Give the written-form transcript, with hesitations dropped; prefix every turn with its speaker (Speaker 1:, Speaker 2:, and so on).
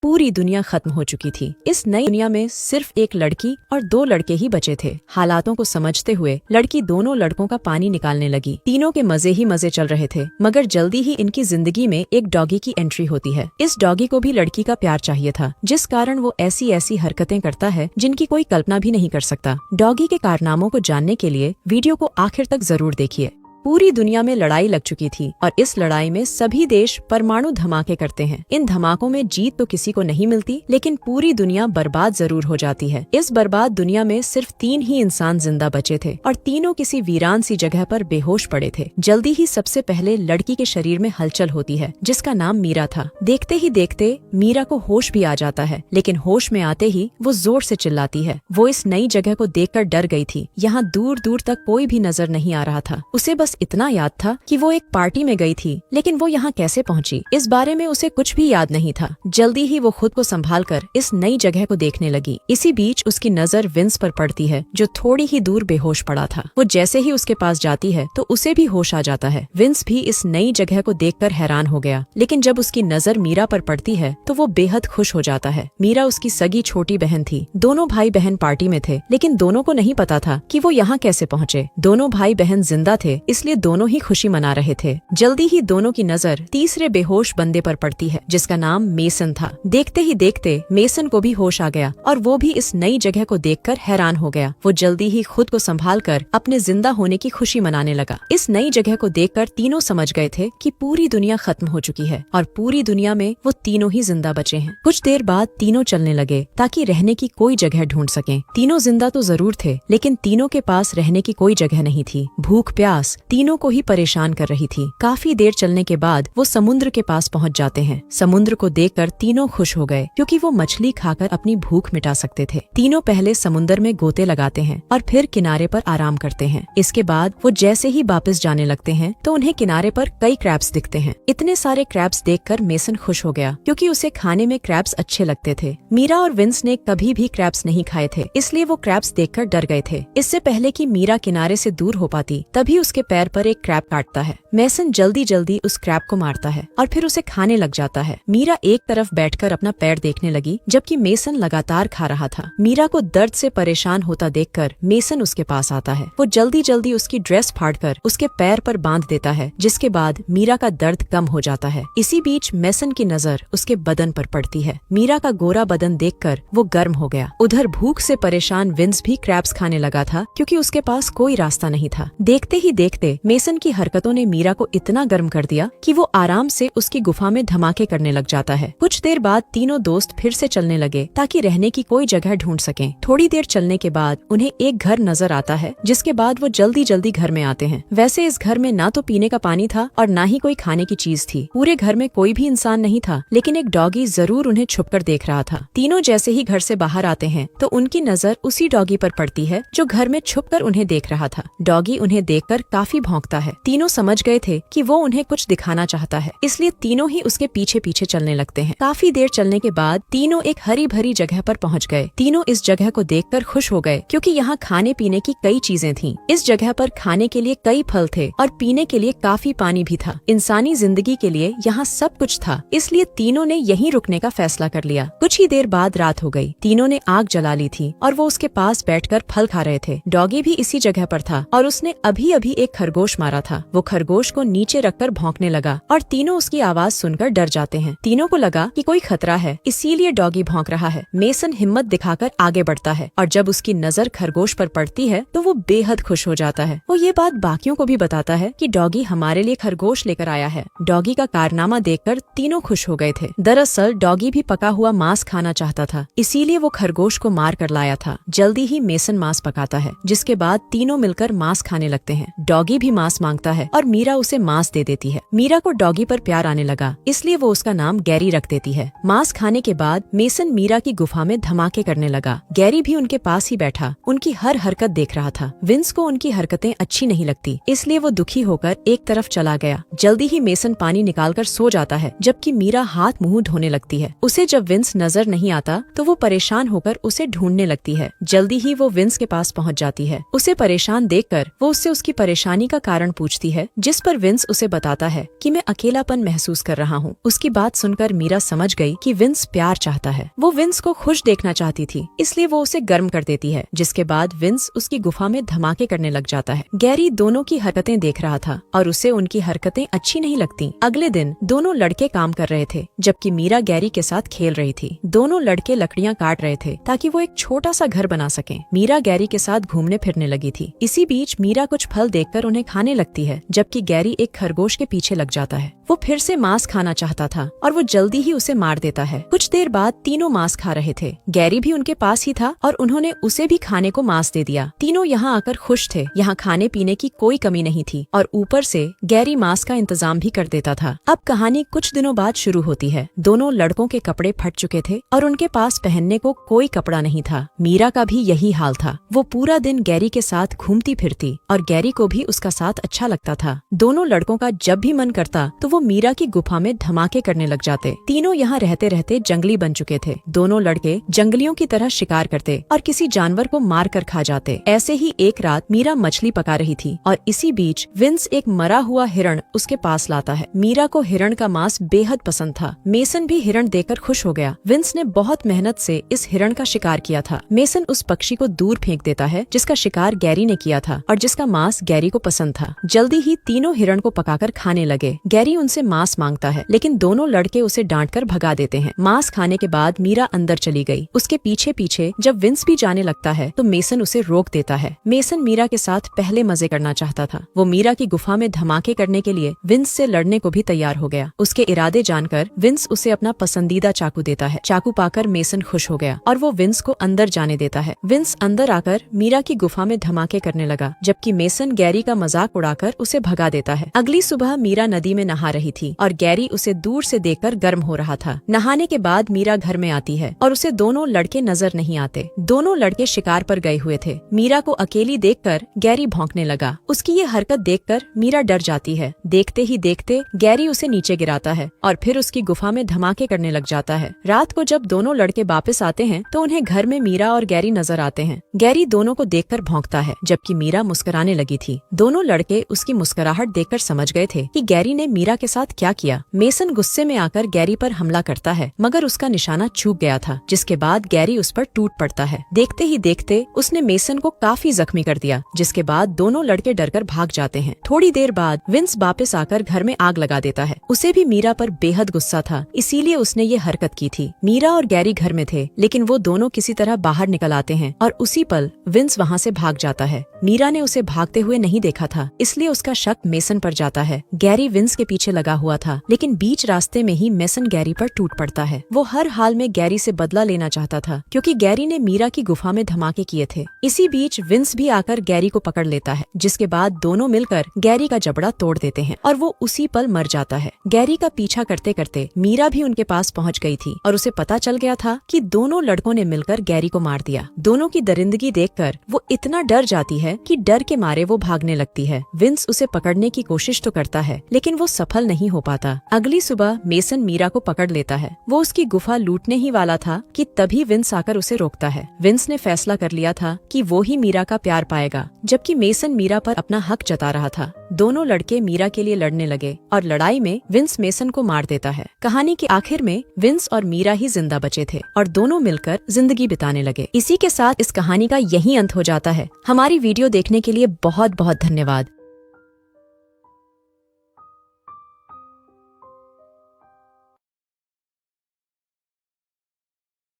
Speaker 1: पूरी दुनिया खत्म हो चुकी थी। इस नई दुनिया में सिर्फ एक लड़की और 2 लड़के ही बचे थे। हालातों को समझते हुए लड़की दोनों लड़कों का पानी निकालने लगी। तीनों के मजे ही मजे चल रहे थे, मगर जल्दी ही इनकी जिंदगी में एक डॉगी की एंट्री होती है। इस डॉगी को भी लड़की का प्यार चाहिए था, जिस कारण वो ऐसी ऐसी हरकतें करता है जिनकी कोई कल्पना भी नहीं कर सकता। डॉगी के कारनामों को जानने के लिए वीडियो को आखिर तक जरूर देखिए। पूरी दुनिया में लड़ाई लग चुकी थी और इस लड़ाई में सभी देश परमाणु धमाके करते हैं। इन धमाकों में जीत तो किसी को नहीं मिलती, लेकिन पूरी दुनिया बर्बाद जरूर हो जाती है। इस बर्बाद दुनिया में सिर्फ 3 ही इंसान जिंदा बचे थे और तीनों किसी वीरान सी जगह पर बेहोश पड़े थे। जल्दी ही सबसे पहले लड़की के शरीर में हलचल होती है, जिसका नाम मीरा था। देखते ही देखते मीरा को होश भी आ जाता है, लेकिन होश में आते ही वो जोर से चिल्लाती है। वो इस नई जगह को देखकर डर गई थी। यहाँ दूर दूर तक कोई भी नजर नहीं आ रहा था। उसे बस इतना याद था कि वो एक पार्टी में गई थी, लेकिन वो यहाँ कैसे पहुँची, इस बारे में उसे कुछ भी याद नहीं था। जल्दी ही वो खुद को संभालकर इस नई जगह को देखने लगी। इसी बीच उसकी नजर विंस पर पड़ती है, जो थोड़ी ही दूर बेहोश पड़ा था। वो जैसे ही उसके पास जाती है तो उसे भी होश आ जाता है। विंस भी इस नई जगह को देखकर हैरान हो गया, लेकिन जब उसकी नजर मीरा पर पड़ती है तो वो बेहद खुश हो जाता है। मीरा उसकी सगी छोटी बहन थी। दोनों भाई बहन पार्टी में थे, लेकिन दोनों को नहीं पता था कि वो यहाँ कैसे पहुँचे। दोनों भाई बहन जिंदा थे, इसलिए दोनों ही खुशी मना रहे थे। जल्दी ही दोनों की नजर तीसरे बेहोश बंदे पर पड़ती है, जिसका नाम मेसन था। देखते ही देखते मेसन को भी होश आ गया और वो भी इस नई जगह को देखकर हैरान हो गया। वो जल्दी ही खुद को संभालकर अपने जिंदा होने की खुशी मनाने लगा। इस नई जगह को देखकर तीनों समझ गए थे कि पूरी दुनिया खत्म हो चुकी है और पूरी दुनिया में वो तीनों ही जिंदा बचे हैं। कुछ देर बाद तीनों चलने लगे ताकि रहने की कोई जगह ढूंढ सकें। तीनों जिंदा तो जरूर थे, लेकिन तीनों के पास रहने की कोई जगह नहीं थी। भूख प्यास तीनों को ही परेशान कर रही थी। काफी देर चलने के बाद वो समुद्र के पास पहुंच जाते हैं। समुद्र को देखकर तीनों खुश हो गए, क्योंकि वो मछली खाकर अपनी भूख मिटा सकते थे। तीनों पहले समुद्र में गोते लगाते हैं और फिर किनारे पर आराम करते हैं। इसके बाद वो जैसे ही वापस जाने लगते हैं तो उन्हें किनारे पर कई क्रैब्स दिखते हैं। इतने सारे क्रैब्स देखकर मेसन खुश हो गया, क्योंकि उसे खाने में क्रैब्स अच्छे लगते थे। मीरा और विंस ने कभी भी क्रैब्स नहीं खाए थे, इसलिए वो क्रैब्स देखकर डर गए थे। इससे पहले कि मीरा किनारे से दूर हो पाती, तभी उसके पैर पर एक क्रैब काटता है। मेसन जल्दी जल्दी उस क्रैब को मारता है और फिर उसे खाने लग जाता है। मीरा एक तरफ बैठकर अपना पैर देखने लगी, जबकि मेसन लगातार खा रहा था। मीरा को दर्द से परेशान होता देखकर मेसन उसके पास आता है। वो जल्दी जल्दी उसकी ड्रेस फाड़कर उसके पैर पर बांध देता है, जिसके बाद मीरा का दर्द कम हो जाता है। इसी बीच मेसन की नजर उसके बदन पर पड़ती है। मीरा का गोरा बदन देखकर वो गर्म हो गया। उधर भूख से परेशान विंस भी क्रैब्स खाने लगा था, क्योंकि उसके पास कोई रास्ता नहीं था। देखते ही देखते मेसन की हरकतों ने मीरा को इतना गर्म कर दिया कि वो आराम से उसकी गुफा में धमाके करने लग जाता है। कुछ देर बाद तीनों दोस्त फिर से चलने लगे ताकि रहने की कोई जगह ढूंढ सकें। थोड़ी देर चलने के बाद उन्हें एक घर नजर आता है, जिसके बाद वो जल्दी जल्दी घर में आते हैं। वैसे इस घर में ना तो पीने का पानी था और ना ही कोई खाने की चीज थी। पूरे घर में कोई भी इंसान नहीं था, लेकिन एक डॉगी जरूर उन्हें छुपकर देख रहा था। तीनों जैसे ही घर से बाहर आते हैं तो उनकी नजर उसी डॉगी पर पड़ती है, जो घर में छुपकर उन्हें देख रहा था। डॉगी उन्हें देखकर काफी भौंकता है। तीनों समझ गए थे कि वो उन्हें कुछ दिखाना चाहता है, इसलिए तीनों ही उसके पीछे पीछे चलने लगते हैं। काफी देर चलने के बाद तीनों एक हरी भरी जगह पर पहुंच गए। तीनों इस जगह को देखकर खुश हो गए, क्योंकि यहाँ खाने पीने की कई चीजें थीं। इस जगह पर खाने के लिए कई फल थे और पीने के लिए काफी पानी भी था। इंसानी जिंदगी के लिए यहाँ सब कुछ था, इसलिए तीनों ने यहीं रुकने का फैसला कर लिया। कुछ ही देर बाद रात हो गई। तीनों ने आग जला ली थी और वो उसके पास बैठकर फल खा रहे थे। डॉगी भी इसी जगह पर था और उसने अभी अभी एक खरगोश मारा था। वो खरगोश को नीचे रखकर भौंकने लगा और तीनों उसकी आवाज सुनकर डर जाते हैं। तीनों को लगा कि कोई खतरा है, इसीलिए डॉगी भौंक रहा है। मेसन हिम्मत दिखाकर आगे बढ़ता है और जब उसकी नजर खरगोश पर पड़ती है तो वो बेहद खुश हो जाता है। वो ये बात बाकियों को भी बताता है कि डॉगी हमारे लिए खरगोश लेकर आया है। डॉगी का कारनामा देखकर तीनों खुश हो गए थे। दरअसल डॉगी भी पका हुआ मांस खाना चाहता था, इसीलिए वो खरगोश को मार कर लाया था। जल्दी ही मेसन मांस पकाता है, जिसके बाद तीनों मिलकर मांस खाने लगते हैं। डॉगी भी मांस मांगता है और मीरा उसे मांस दे देती है। मीरा को डॉगी पर प्यार आने लगा, इसलिए वो उसका नाम गैरी रख देती है। मांस खाने के बाद मेसन मीरा की गुफा में धमाके करने लगा। गैरी भी उनके पास ही बैठा उनकी हर हरकत देख रहा था। विंस को उनकी हरकतें अच्छी नहीं लगती, इसलिए वो दुखी होकर एक तरफ चला गया। जल्दी ही मेसन पानी निकालकर सो जाता है, जबकि मीरा हाथ मुंह धोने लगती है। उसे जब विंस नजर नहीं आता तो वो परेशान होकर उसे ढूंढने लगती है। जल्दी ही वो विंस के पास पहुंच जाती है। उसे परेशान देखकर वो उससे उसकी परेशानी कहानी का कारण पूछती है, जिस पर विंस उसे बताता है कि मैं अकेलापन महसूस कर रहा हूँ। उसकी बात सुनकर मीरा समझ गई कि विंस प्यार चाहता है। वो विंस को खुश देखना चाहती थी, इसलिए वो उसे गर्म कर देती है, जिसके बाद विंस उसकी गुफा में धमाके करने लग जाता है। गैरी दोनों की हरकतें देख रहा था और उसे उनकी हरकतें अच्छी नहीं लगती। अगले दिन दोनों लड़के काम कर रहे थे, जबकि मीरा गैरी के साथ खेल रही थी। दोनों लड़के लकड़ियाँ काट रहे थे ताकि वो एक छोटा सा घर बना सकें। मीरा गैरी के साथ घूमने फिरने लगी थी। इसी बीच मीरा कुछ फल देखकर उन्हें खाने लगती है, जबकि गैरी एक खरगोश के पीछे लग जाता है। वो फिर से मांस खाना चाहता था और वो जल्दी ही उसे मार देता है। कुछ देर बाद तीनों मांस खा रहे थे। गैरी भी उनके पास ही था और उन्होंने उसे भी खाने को मांस दे दिया। तीनों यहाँ आकर खुश थे। यहाँ खाने पीने की कोई कमी नहीं थी और ऊपर से गैरी मांस का इंतजाम भी कर देता था। अब कहानी कुछ दिनों बाद शुरू होती है। दोनों लड़कों के कपड़े फट चुके थे और उनके पास पहनने को कोई कपड़ा नहीं था। मीरा का भी यही हाल था। वो पूरा दिन गैरी के साथ घूमती फिरती और गैरी को भी उसका साथ अच्छा लगता था। दोनों लड़कों का जब भी मन करता तो वो मीरा की गुफा में धमाके करने लग जाते। तीनों यहाँ रहते रहते जंगली बन चुके थे। दोनों लड़के जंगलियों की तरह शिकार करते और किसी जानवर को मार कर खा जाते। ऐसे ही एक रात मीरा मछली पका रही थी और इसी बीच विंस एक मरा हुआ हिरण उसके पास लाता है। मीरा को हिरण का मांस बेहद पसंद था। मेसन भी हिरण देखकर खुश हो गया। विंस ने बहुत मेहनत से इस हिरण का शिकार किया था। मेसन उस पक्षी को दूर फेंक देता है जिसका शिकार गैरी ने किया था और जिसका मांस गैरी को पसंद था। जल्दी ही तीनों हिरण को पकाकर खाने लगे। गैरी उनसे मांस मांगता है, लेकिन दोनों लड़के उसे डांटकर भगा देते हैं। मांस खाने के बाद मीरा अंदर चली गई। उसके पीछे पीछे जब विंस भी जाने लगता है तो मेसन उसे रोक देता है। मेसन मीरा के साथ पहले मजे करना चाहता था। वो मीरा की गुफा में धमाके करने के लिए विंस से लड़ने को भी तैयार हो गया। उसके इरादे जानकर विंस उसे अपना पसंदीदा चाकू देता है। चाकू पाकर मेसन खुश हो गया और वो विंस को अंदर जाने देता है। विंस अंदर आकर मीरा की गुफा में धमाके करने लगा, जबकि मेसन गैरी का मजाक उड़ाकर उसे भगा देता है। अगली सुबह मीरा नदी में नहा रही थी और गैरी उसे दूर से देखकर गर्म हो रहा था। नहाने के बाद मीरा घर में आती है और उसे दोनों लड़के नजर नहीं आते। दोनों लड़के शिकार पर गए हुए थे। मीरा को अकेली देखकर गैरी भौंकने लगा। उसकी ये हरकत देखकर मीरा डर जाती है। देखते ही देखते गैरी उसे नीचे गिराता है और फिर उसकी गुफा में धमाके करने लग जाता है। रात को जब दोनों लड़के वापस आते हैं तो उन्हें घर में मीरा और गैरी नजर आते हैं। गैरी दोनों को देखकर भौंकता है, जबकि मीरा मुस्कुराने लगी थी। दोनों लड़के उसकी मुस्कुराहट देखकर समझ गए थे कि गैरी ने मीरा के साथ क्या किया। मेसन गुस्से में आकर गैरी पर हमला करता है, मगर उसका निशाना चूक गया था, जिसके बाद गैरी उस पर टूट पड़ता है। देखते ही देखते उसने मेसन को काफी जख्मी कर दिया, जिसके बाद दोनों लड़के डरकर भाग जाते हैं। थोड़ी देर बाद विंस वापस आकर घर में आग लगा देता है। उसे भी मीरा पर बेहद गुस्सा था, इसीलिए उसने ये हरकत की थी। मीरा और गैरी घर में थे, लेकिन वो दोनों किसी तरह बाहर निकल आते हैं और उसी पल विंस वहाँ से भाग जाता है। मीरा ने उसे भागते हुए नहीं देखा था, इसलिए उसका शक मेसन पर जाता है। गैरी विंस के पीछे लगा हुआ था, लेकिन बीच रास्ते में ही मेसन गैरी पर टूट पड़ता है। वो हर हाल में गैरी से बदला लेना चाहता था, क्योंकि गैरी ने मीरा की गुफा में धमाके किए थे। इसी बीच विंस भी आकर गैरी को पकड़ लेता है, जिसके बाद दोनों मिलकर गैरी का जबड़ा तोड़ देते हैं और वो उसी पल मर जाता है। गैरी का पीछा करते करते मीरा भी उनके पास पहुंच गई थी और उसे पता चल गया था कि दोनों लड़कों ने मिलकर गैरी को मार दिया। दोनों की दरिंदगी देखकर वो इतना डर जाती है कि डर के मारे वो भागने लगती है। विंस उसे पकड़ने की कोशिश तो करता है, लेकिन वो सफल नहीं हो पाता। अगली सुबह मेसन मीरा को पकड़ लेता है। वो उसकी गुफा लूटने ही वाला था कि तभी विंस आकर उसे रोकता है। विंस ने फैसला कर लिया था कि वो ही मीरा का प्यार पाएगा, जबकि मेसन मीरा पर अपना हक जता रहा था। दोनों लड़के मीरा के लिए लड़ने लगे और लड़ाई में विंस मेसन को मार देता है। कहानी के आखिर में विंस और मीरा ही जिंदा बचे थे और दोनों मिलकर जिंदगी बिताने लगे। इसी के साथ इस कहानी का यही अंत हो जाता है। हमारी वीडियो देखने के लिए बहुत बहुत धन्यवाद।